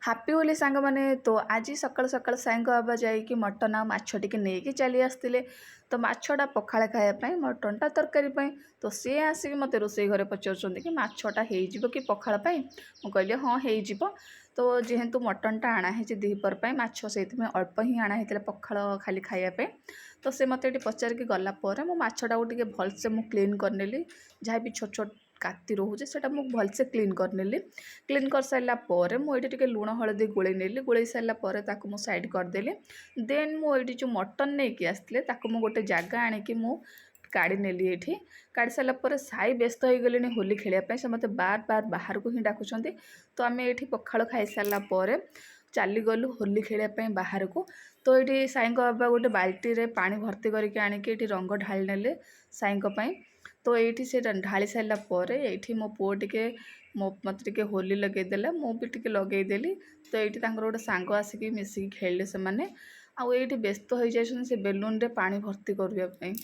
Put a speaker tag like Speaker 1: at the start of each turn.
Speaker 1: Happy Holi ସାଙ୍ଗମାନେ। ତ ଆଜି ସକାଳୁ ସକାଳୁ ସାଙ୍ଗ ବାବା ଯାଇକି ମଟନ୍ ଆଉ ମାଛ ଟିକେ ନେଇକି ଚାଲି ଆସିଥିଲେ। ତ ମାଛଟା ପଖାଳ ଖାଇବା ପାଇଁ, ମଟନ୍ଟା ତରକାରୀ ପାଇଁ। ତ ସିଏ ଆସିକି ମୋତେ ରୋଷେଇ ଘରେ ପଚାରୁଛନ୍ତି କି ମାଛଟା ହେଇଯିବ କି ପଖାଳ ପାଇଁ। ମୁଁ କହିଲି ହଁ ହେଇଯିବ। ତ ଯେହେତୁ ମଟନ୍ଟା ଅଣା ହେଇଛି ଦ୍ୱିପହର ପାଇଁ, ମାଛ ସେଇଥିପାଇଁ ଅଳ୍ପ ହିଁ ଅଣା ହେଇଥିଲା ପଖାଳ ଖାଲି ଖାଇବା ପାଇଁ। ତ ସେ ମୋତେ ଏଠି ପଚାରିକି ଗଲା ପରେ ମୁଁ ମାଛଟାକୁ ଟିକେ ଭଲସେ କ୍ଲିନ୍ କରିନେଲି। ଯାହା ବି ଛୋଟ ଛୋଟ କାତି ରହୁଛି ସେଇଟା ମୁଁ ଭଲସେ କ୍ଲିନ୍ କରିନେଲି। କ୍ଲିନ୍ କରିସାରିଲା ପରେ ମୁଁ ଏଇଠି ଟିକେ ଲୁଣ ହଳଦୀ ଗୋଳେଇ ନେଲି। ଗୋଳେଇ ସାରିଲା ପରେ ତାକୁ ମୁଁ ସାଇଡ଼୍ କରିଦେଲି। ଦେନ୍ ମୁଁ ଏଇଠି ଯେଉଁ ମଟନ୍ ନେଇକି ଆସିଥିଲେ ତାକୁ ମୁଁ ଗୋଟେ ଜାଗା ଆଣିକି ମୁଁ କାଢ଼ି ନେଲି। ଏଇଠି କାଢ଼ି ସାରିଲା ପରେ ସାଇ ବ୍ୟସ୍ତ ହୋଇଗଲେଣି ହୋଲି ଖେଳିବା ପାଇଁ। ସେ ମୋତେ ବାର ବାହାରକୁ ହିଁ ଡାକୁଛନ୍ତି। ତ ଆମେ ଏଇଠି ପଖାଳ ଖାଇସାରିଲା ପରେ ଚାଲିଗଲୁ ହୋଲି ଖେଳିବା ପାଇଁ ବାହାରକୁ। ତ ଏଇଠି ସାଇଙ୍କ ବାବା ଗୋଟେ ବାଲ୍ଟିରେ ପାଣି ଭର୍ତ୍ତି କରିକି ଆଣିକି ଏଇଠି ରଙ୍ଗ ଢାଳି ନେଲେ ସାଇଙ୍କ ପାଇଁ। ତ ଏଇଠି ସେ ଢାଳି ସାରିଲା ପରେ ଏଇଠି ମୋ ପୁଅ ଟିକେ ମୋତେ ଟିକେ ହୋଲି ଲଗେଇଦେଲା, ମୁଁ ବି ଟିକେ ଲଗେଇଦେଲି। ତ ଏଇଠି ତାଙ୍କର ଗୋଟେ ସାଙ୍ଗ ଆସିକି ମିଶିକି ଖେଳିଲେ ସେମାନେ। ଆଉ ଏଇଠି ବ୍ୟସ୍ତ ହୋଇଯାଇଛନ୍ତି ସେ ବେଲୁନରେ ପାଣି ଭର୍ତ୍ତି କରିବା ପାଇଁ।